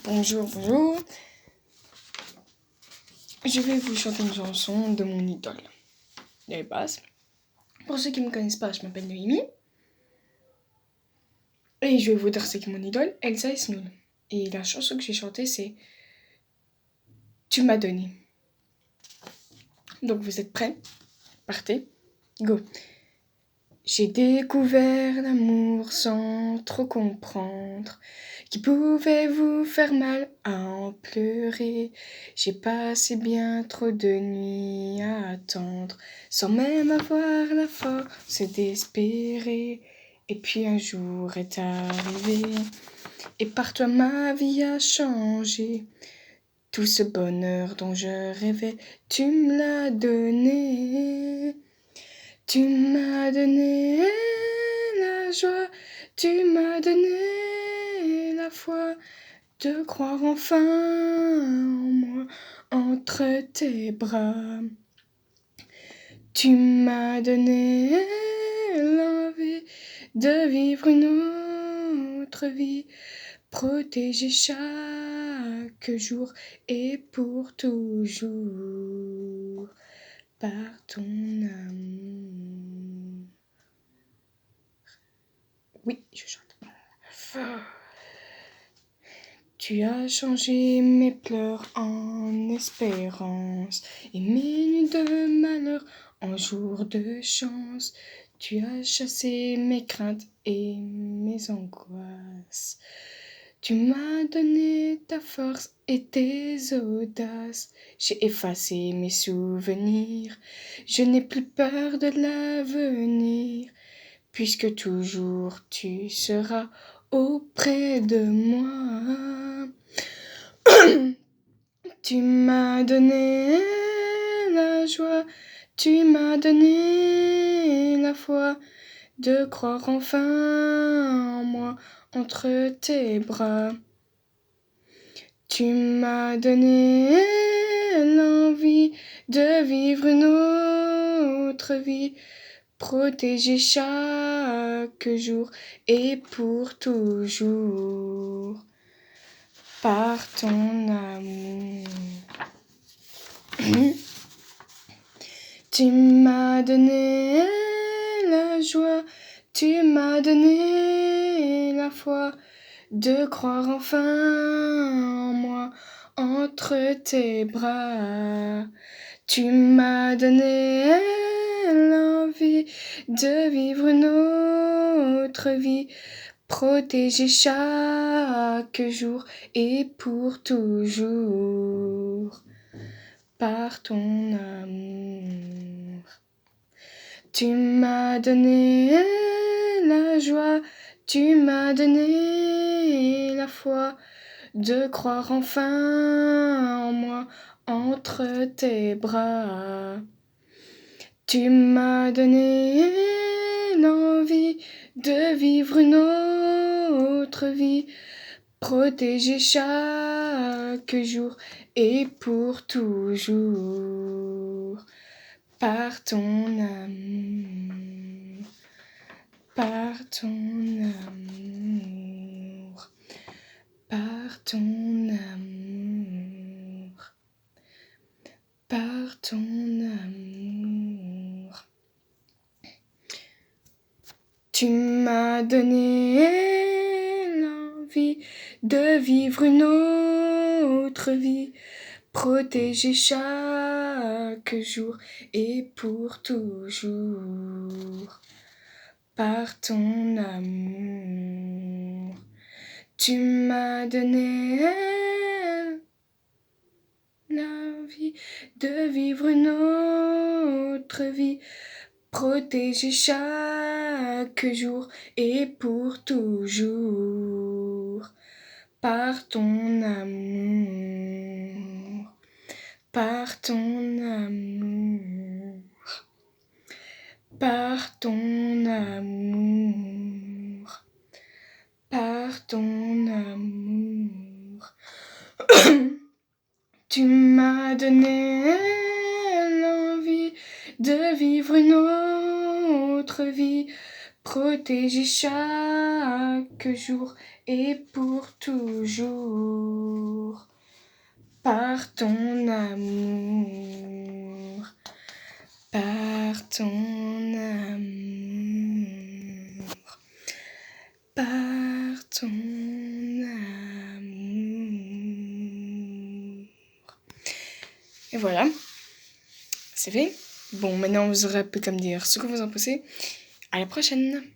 Bonjour, bonjour. Je vais vous chanter une chanson de mon idole, les bases. Pour ceux qui ne me connaissent pas, je m'appelle Noémie. Et je vais vous dire c'est qui mon idole, Elsa Esnoul. Et la chanson que j'ai chantée, c'est Tu m'as donné. Donc vous êtes prêts? Partez, go. J'ai découvert l'amour sans trop comprendre, qui pouvait vous faire mal à en pleurer. J'ai passé bien trop de nuits à attendre, sans même avoir la force d'espérer. Et puis un jour est arrivé, et par toi ma vie a changé. Tout ce bonheur dont je rêvais, tu me l'as donné. Tu m'as donné la joie, tu m'as donné la foi de croire enfin en moi entre tes bras. Tu m'as donné l'envie de vivre une autre vie, protégée chaque jour et pour toujours par ton amour. Oui, je chante. Tu as changé mes pleurs en espérance et mes nuits de malheur en jours de chance. Tu as chassé mes craintes et mes angoisses. Tu m'as donné ta force et tes audaces. J'ai effacé mes souvenirs. Je n'ai plus peur de l'avenir, puisque toujours tu seras auprès de moi. Tu m'as donné la joie, tu m'as donné la foi de croire enfin en moi entre tes bras. Tu m'as donné l'envie de vivre une autre vie, protégée chaque jour et pour toujours par ton amour. Tu m'as donné la joie, tu m'as donné la foi de croire enfin en moi entre tes bras. Tu m'as donné l'envie de vivre une autre vie, protégée chaque jour et pour toujours par ton amour. Tu m'as donné la joie, tu m'as donné la foi de croire enfin en moi entre tes bras. Tu m'as donné l'envie de vivre une autre vie, protégée chaque jour et pour toujours par ton amour, par ton amour, par ton amour, par ton amour. Tu m'as donné l'envie de vivre une autre vie, protégée chaque jour et pour toujours par ton amour. Tu m'as donné l'envie de vivre une autre vie, protégée chaque jour et pour toujours par ton amour, par ton amour, par ton amour, par ton amour. Tu m'as donné l'envie de vivre une autre vie, protégée chaque chaque jour et pour toujours par ton amour, par ton amour, par ton amour. Et voilà, c'est fait. Bon, maintenant vous aurez pu me dire ce que vous en pensez. À la prochaine!